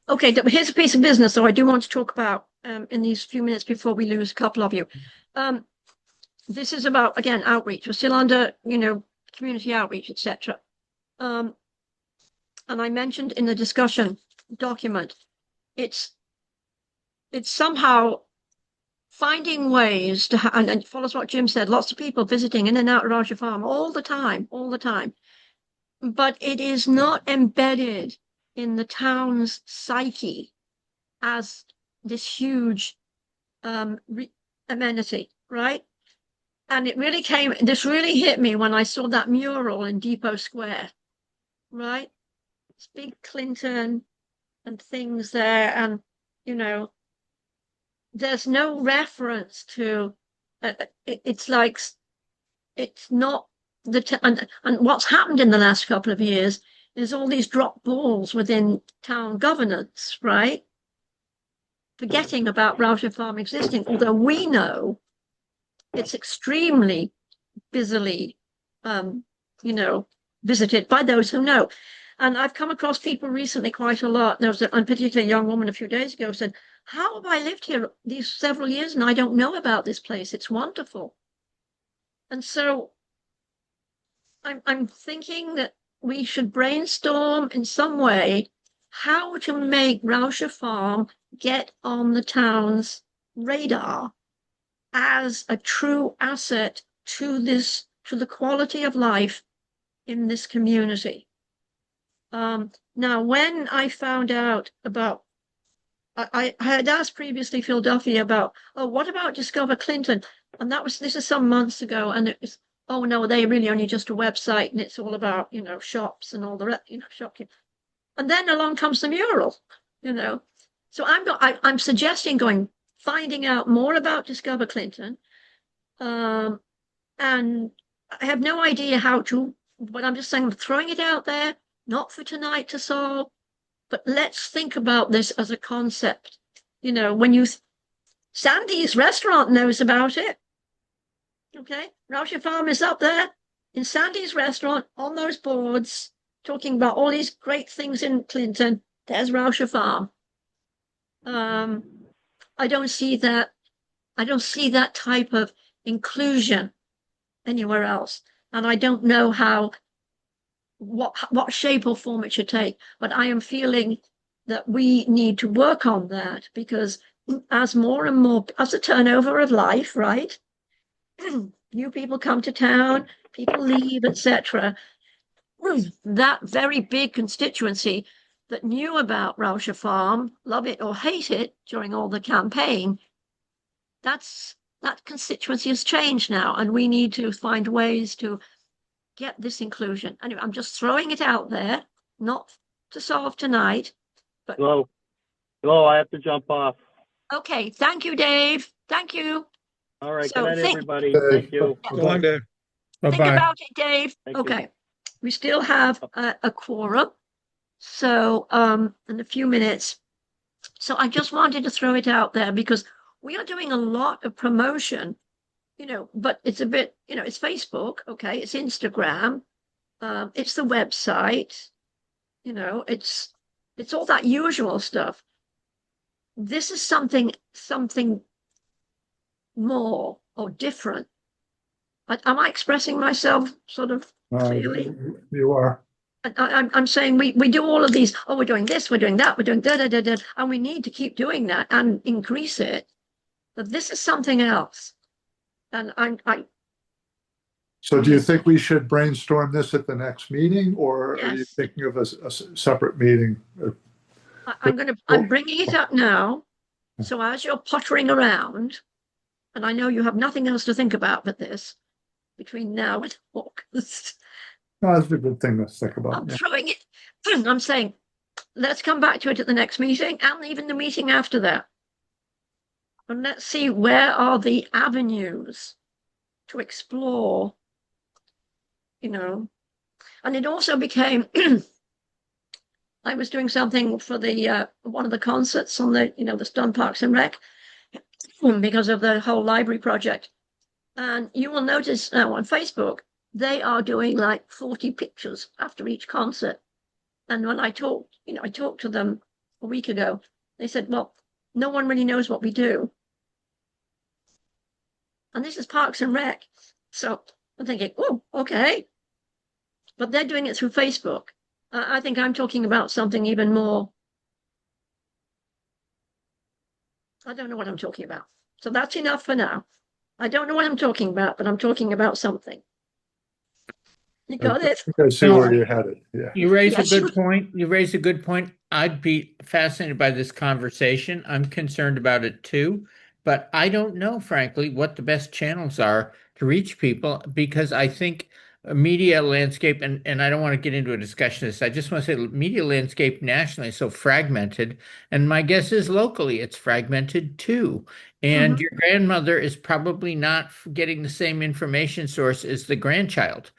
Okay, here's a piece of business, so I do want to talk about in these few minutes before we lose a couple of you. This is about, again, outreach. We're still under, community outreach, etc. And I mentioned in the discussion document, it's somehow finding ways to and it follows what Jim said, lots of people visiting in and out of Rauscher Farm all the time, all the time. But it is not embedded in the town's psyche as this huge amenity, right? And this really hit me when I saw that mural in Depot Square, right? It's big Clinton and things there, and there's no reference to. It's like it's not and what's happened in the last couple of years is all these drop balls within town governance, right? Forgetting about Rauscher Farm existing, although we know it's extremely busily, visited by those who know. And I've come across people recently quite a lot. There was and particularly a young woman a few days ago said, how have I lived here these several years and I don't know about this place? It's wonderful. And so I'm thinking that we should brainstorm in some way how to make Rauscher Farm get on the town's radar as a true asset to the quality of life in this community. Now, when I found out about, I had asked previously Philadelphia about, oh, what about Discover Clinton? And this is some months ago, and it was, oh no, they really only just a website, and it's all about, shops and all the rest, shopkeeping. And then along comes the mural, So I'm suggesting finding out more about Discover Clinton. And I have no idea how to, but I'm just saying I'm throwing it out there, not for tonight to solve, but let's think about this as a concept. Sandy's restaurant knows about it. Okay, Rauscher Farm is up there in Sandy's restaurant on those boards, talking about all these great things in Clinton. There's Rauscher Farm. I don't see that. I don't see that type of inclusion anywhere else, and I don't know what shape or form it should take. But I am feeling that we need to work on that, because as more and more, as the turnover of life, right? New people come to town, people leave, etc. That very big constituency that knew about Rauscher Farm, love it or hate it during all the campaign, that constituency has changed now, and we need to find ways to get this inclusion. Anyway, I'm just throwing it out there, not to solve tonight. But Hello, I have to jump off. Okay, thank you, Dave. Thank you. All right, So good night, think- everybody. Okay. Thank you. So long, Dave. Think Bye-bye. about it, Dave. Thank you. Okay, we still have a quorum, so in a few minutes. So I just wanted to throw it out there because we are doing a lot of promotion, but it's a bit, it's Facebook, okay, it's Instagram, it's the website, it's all that usual stuff. This is something more or different. Am I expressing myself sort of clearly? You are. I'm saying we do all of these. Oh, we're doing this, we're doing that, we're doing da da da da, and we need to keep doing that and increase it. But this is something else, and So do you think we should brainstorm this at the next meeting, or are you Yes. thinking of a separate meeting? I'm bringing it up now. So as you're pottering around, and I know you have nothing else to think about but this between now and August. No, that's a good thing to think about. I'm Yeah. throwing it. I'm saying, let's come back to it at the next meeting and even the meeting after that. And let's see where are the avenues to explore, And it also became, I was doing something for the one of the concerts on the, the Stun Parks and Rec because of the whole library project. And you will notice now on Facebook, they are doing like 40 pictures after each concert. And when I talked to them a week ago, they said, well, no one really knows what we do. And this is Parks and Rec. So I'm thinking, oh, okay. But they're doing it through Facebook. I think I'm talking about something even more. I don't know what I'm talking about. So that's enough for now. I don't know what I'm talking about, but I'm talking about something. You got it? I see where you're headed. Yeah. You raise Yes. a good point. You raise a good point. I'd be fascinated by this conversation. I'm concerned about it too, but I don't know, frankly, what the best channels are to reach people, because I think a media landscape, and I don't want to get into a discussion of this. I just want to say media landscape nationally is so fragmented, and my guess is locally it's fragmented too. And your grandmother is probably not getting the same information source as the grandchild.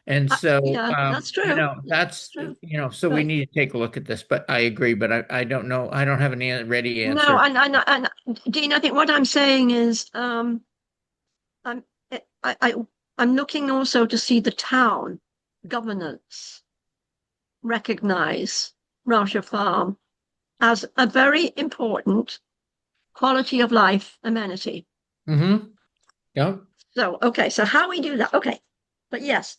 And so, yeah, that's true. that's true. So we Right. need to take a look at this, but I agree, but I don't know. I don't have an ready answer. No, and Dean, I think what I'm saying is, I'm looking also to see the town governance recognize Rauscher Farm as a very important quality of life amenity. Mm-hmm. Yep. So, okay, so how we do that? Okay, but yes,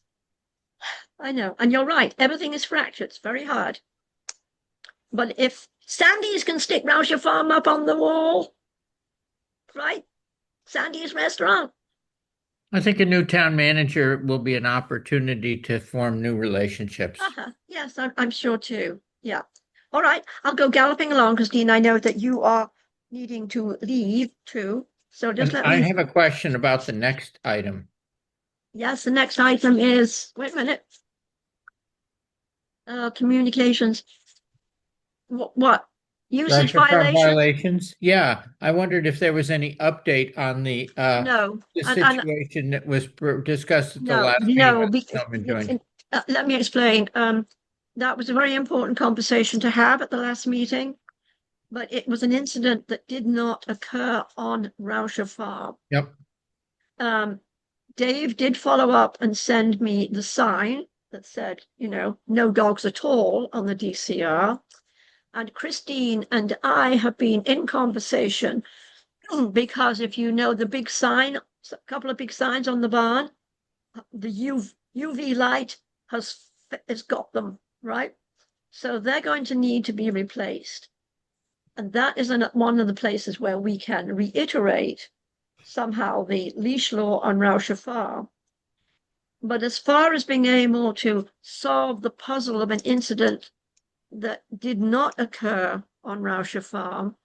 I know, and you're right. Everything is fractured. It's very hard. But if Sandy's can stick Rauscher Farm up on the wall, right? Sandy's restaurant. I think a new town manager will be an opportunity to form new relationships. Yes, I'm sure too. Yeah. All right, I'll go galloping along because Dean, I know that you are needing to leave too. So just And let I me. have a question about the next item. Yes, the next item is, wait a minute. Communications. What? Usage Rauscher Farm violation? violations? Yeah, I wondered if there was any update on the No. the And situation that was discussed at the no, last meeting. no. Someone joined. Let me explain. That was a very important conversation to have at the last meeting, but it was an incident that did not occur on Rauscher Farm. Yep. Dave did follow up and send me the sign that said, no dogs at all on the DCR. And Christine and I have been in conversation because if you know the big sign, a couple of big signs on the barn, the UV light has got them, right? So they're going to need to be replaced. And that is one of the places where we can reiterate somehow the leash law on Rauscher Farm. But as far as being able to solve the puzzle of an incident that did not occur on Rauscher Farm,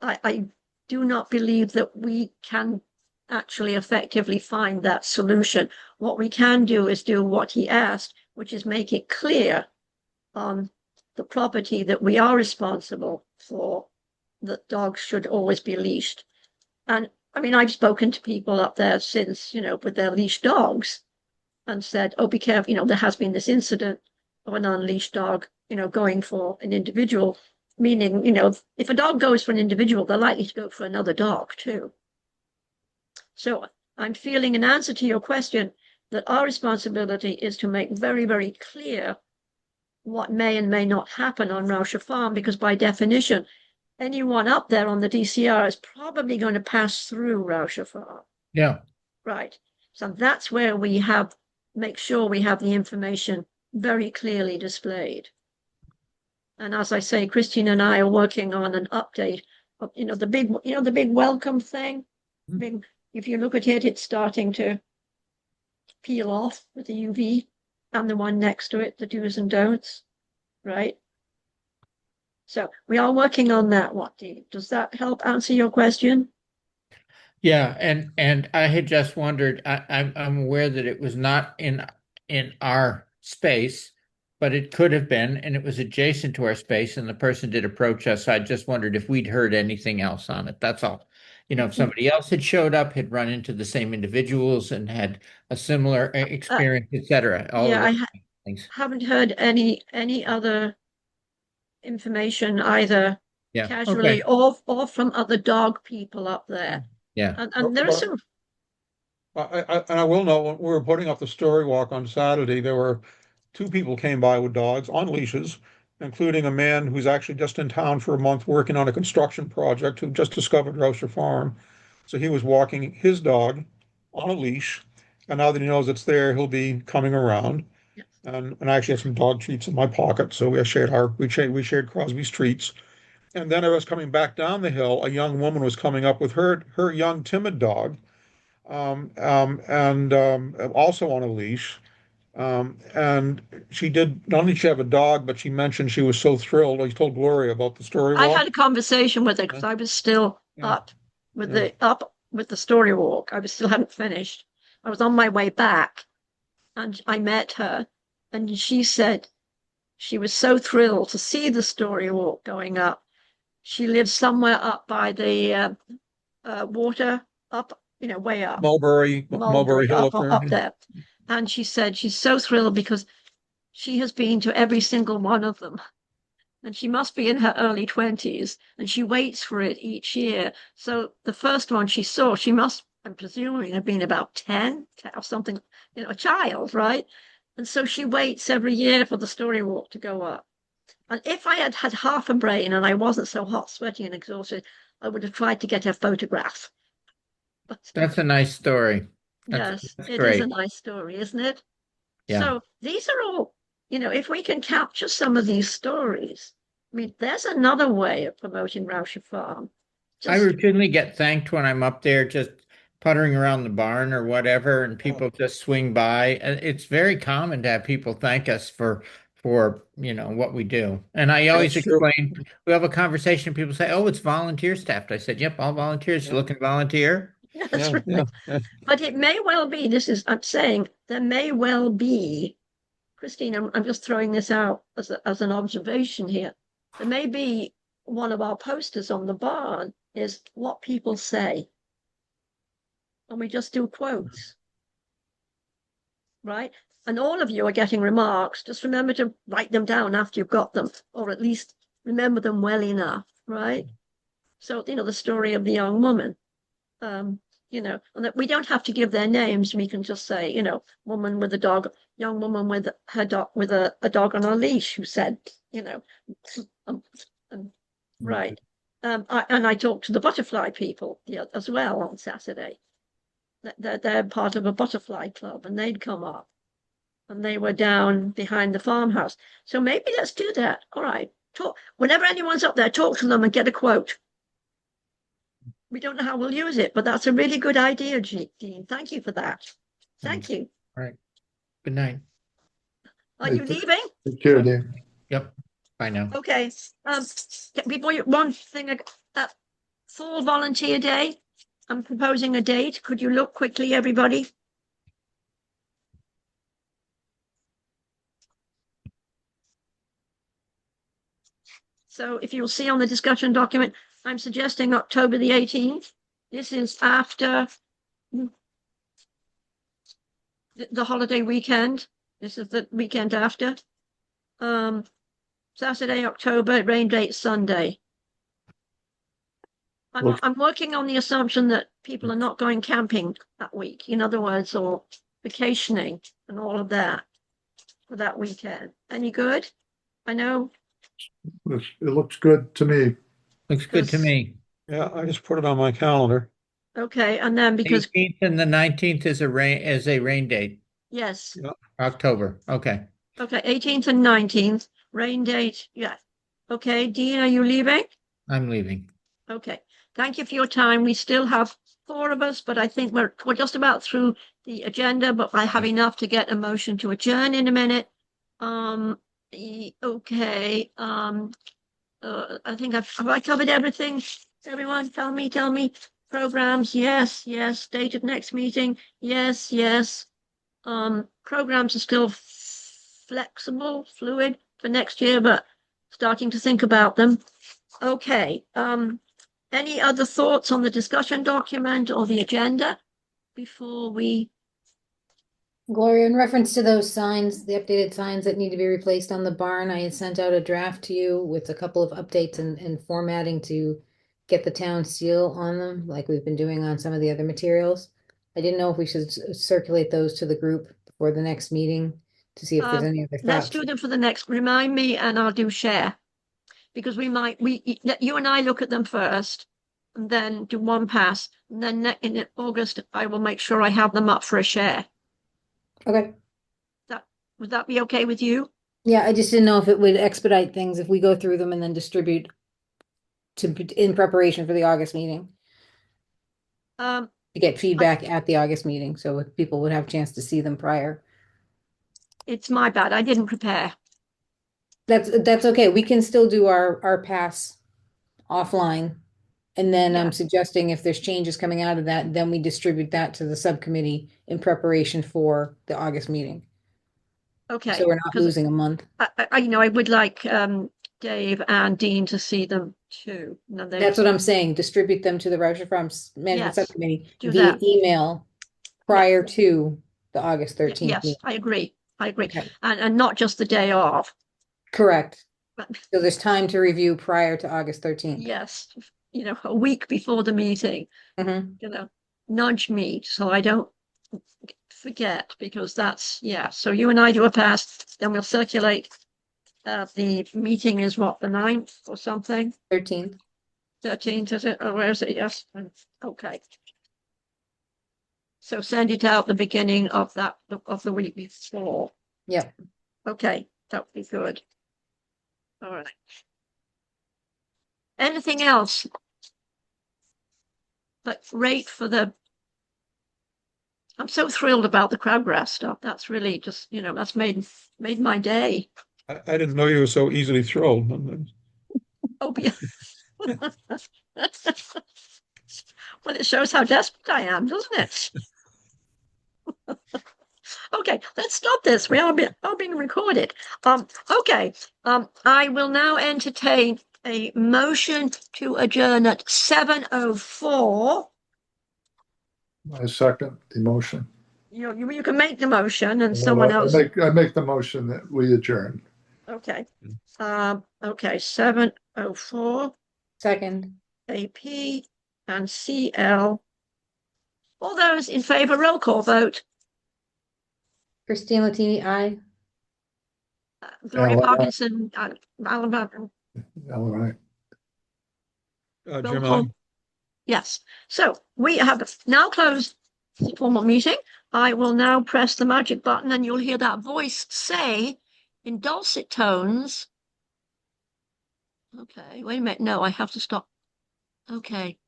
I do not believe that we can actually effectively find that solution. What we can do is do what he asked, which is make it clear on the property that we are responsible for, that dogs should always be leashed. And I mean, I've spoken to people up there since, with their leashed dogs and said, oh, be careful, there has been this incident of an unleashed dog, going for an individual, meaning, if a dog goes for an individual, they're likely to go for another dog too. So I'm feeling, in answer to your question, that our responsibility is to make very, very clear what may and may not happen on Rauscher Farm, because by definition, anyone up there on the DCR is probably going to pass through Rauscher Farm. Yeah. Right. So that's where we make sure we have the information very clearly displayed. And as I say, Christine and I are working on an update of, the big welcome thing. Mm-hmm. If you look at it, it's starting to peel off with the UV, and the one next to it, the do's and don'ts, right? So we are working on that one. Does that help answer your question? Yeah, and I had just wondered. I'm aware that it was not in our space, but it could have been, and it was adjacent to our space, and the person did approach us. I just wondered if we'd heard anything else on it. That's all. If somebody else had showed up, had run into the same individuals, and had a similar experience, etc. All Yeah, of those things. haven't heard any other information either, Yeah. casually Okay. or from other dog people up there. Yeah. And there's some. I will note, when we were putting up the story walk on Saturday, there were two people came by with dogs on leashes, including a man who's actually just in town for a month working on a construction project who just discovered Rauscher Farm. So he was walking his dog on a leash, and now that he knows it's there, he'll be coming around. Yes. And I actually had some dog treats in my pocket, so we shared Crosby's treats. And then I was coming back down the hill. A young woman was coming up with her young timid dog, and also on a leash. And she did not only she have a dog, but she mentioned she was so thrilled. I told Gloria about the story I walk. had a conversation with her because I was still Yeah. up with the story walk. I hadn't finished. I was on my way back, and I met her, and she said she was so thrilled to see the story walk going up. She lives somewhere up by the water, up, way up. Mulberry Hill up there. And she said she's so thrilled because she has been to every single one of them. And she must be in her early 20s, and she waits for it each year. So the first one she saw, she must, I'm presuming, have been about 10 or something, a child, right? And so she waits every year for the story walk to go up. And if I had half a brain and I wasn't so hot, sweaty, and exhausted, I would have tried to get a photograph. But That's a nice story. yes, That's it is a great. nice story, isn't it? Yeah. So these are all, if we can capture some of these stories, I mean, there's another way of promoting Rauscher Farm. I Just routinely get thanked when I'm up there just puttering around the barn or whatever, and people just swing by. And it's very common to have people thank us for what we do. And I always That's true. explain, we have a conversation, people say, "Oh, it's volunteer staffed." I said, "Yep, all volunteers. You Yeah. looking volunteer?" that's right. Yeah. But it may well be, I'm saying, there may well be, Christine, I'm just throwing this out as an observation here. There may be one of our posters on the barn is what people say. And we just do quotes. Right? And all of you are getting remarks. Just remember to write them down after you've got them, or at least remember them well enough, right? So, the story of the young woman, and that we don't have to give their names. We can just say, woman with a dog, young woman with her dog, with a dog on a leash who said, right. I talked to the butterfly people as well on Saturday. They're part of a butterfly club, and they'd come up. And they were down behind the farmhouse. So maybe let's do that. All right. Talk whenever anyone's up there, talk to them and get a quote. We don't know how we'll use it, but that's a really good idea, Dean. Thank you for that. Thank you. All right. Good night. Are you leaving? Take care, Dave. Yep. Bye now. Okay. Before one thing, fall volunteer day. I'm proposing a date. Could you look quickly, everybody? So if you'll see on the discussion document, I'm suggesting October the 18th. This is after the holiday weekend. This is the weekend after. Saturday, October, rain date Sunday. I'm working on the assumption that people are not going camping that week, in other words, or vacationing and all of that for that weekend. Any good? I know. It looks good to me. Looks good to me. Yeah, I just put it on my calendar. Okay, and then because 18th and the 19th is a rain date. yes. Yeah. October. Okay. Okay, 18th and 19th, rain date. Yeah. Okay, Dean, are you leaving? I'm leaving. Okay. Thank you for your time. We still have 4 of us, but I think we're just about through the agenda, but I have enough to get a motion to adjourn in a minute. Okay. I think have I covered everything? Everyone, tell me. Programs, yes. Date of next meeting, yes. Programs are still flexible, fluid for next year, but starting to think about them. Okay. Any other thoughts on the discussion document or the agenda before we? Gloria, in reference to those signs, the updated signs that need to be replaced on the barn, I had sent out a draft to you with a couple of updates and formatting to get the town seal on them, like we've been doing on some of the other materials. I didn't know if we should circulate those to the group before the next meeting to see if there's any other Let's thoughts. do them for the next. Remind me, and I'll do share because you and I look at them first, and then do one pass, and then in August I will make sure I have them up for a share. Okay. Would that be okay with you? Yeah, I just didn't know if it would expedite things if we go through them and then distribute in preparation for the August meeting. To get feedback at the August meeting, so people would have a chance to see them prior. It's my bad. I didn't prepare. That's okay. We can still do our pass offline. And then Yeah. I'm suggesting if there's changes coming out of that, then we distribute that to the subcommittee in preparation for the August meeting. Okay. So we're not losing a month. I would like Dave and Dean to see them too. That's what I'm saying. Distribute them to the Rauscher Farms Management Yes, Subcommittee do via that. email prior to the August 13th Yes, meeting. I agree. Okay. And not just the day off. Correct. But So there's time to review prior to August 13th. yes, a week before the meeting, Mhm. nudge me so I don't forget, because that's, so you and I do a pass, then we'll circulate. The meeting is what, the 9th or something? 13th. 13th, is it? Oh, where is it? Yes. Okay. So send it out the beginning of the week before. Yep. Okay, that would be good. All right. Anything else? But rate for the. I'm so thrilled about the crabgrass stuff. That's really just, that's made my day. I didn't know you were so easily thrilled. Oh, yeah. Well, it shows how desperate I am, doesn't it? Okay, let's stop this. We are being recorded. Okay. I will now entertain a motion to adjourn at 7:04. I second the motion. You can make the motion and someone else. I make the motion that we adjourn. Okay. Okay, 7:04. Second. AP and CL. All those in favor, roll call vote. Christine Latini, aye. Gloria Alan, aye. Parkinson, Alan Button, All right. Bill Jim, Cole. Yes. So we have now closed the formal meeting. I will now press the magic button and you'll hear that voice say in dulcet tones. Okay, wait a minute. No, I have to stop. Okay.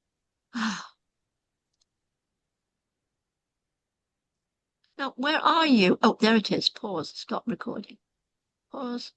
Now, where are you? Oh, there it is. Pause. Stop recording. Pause.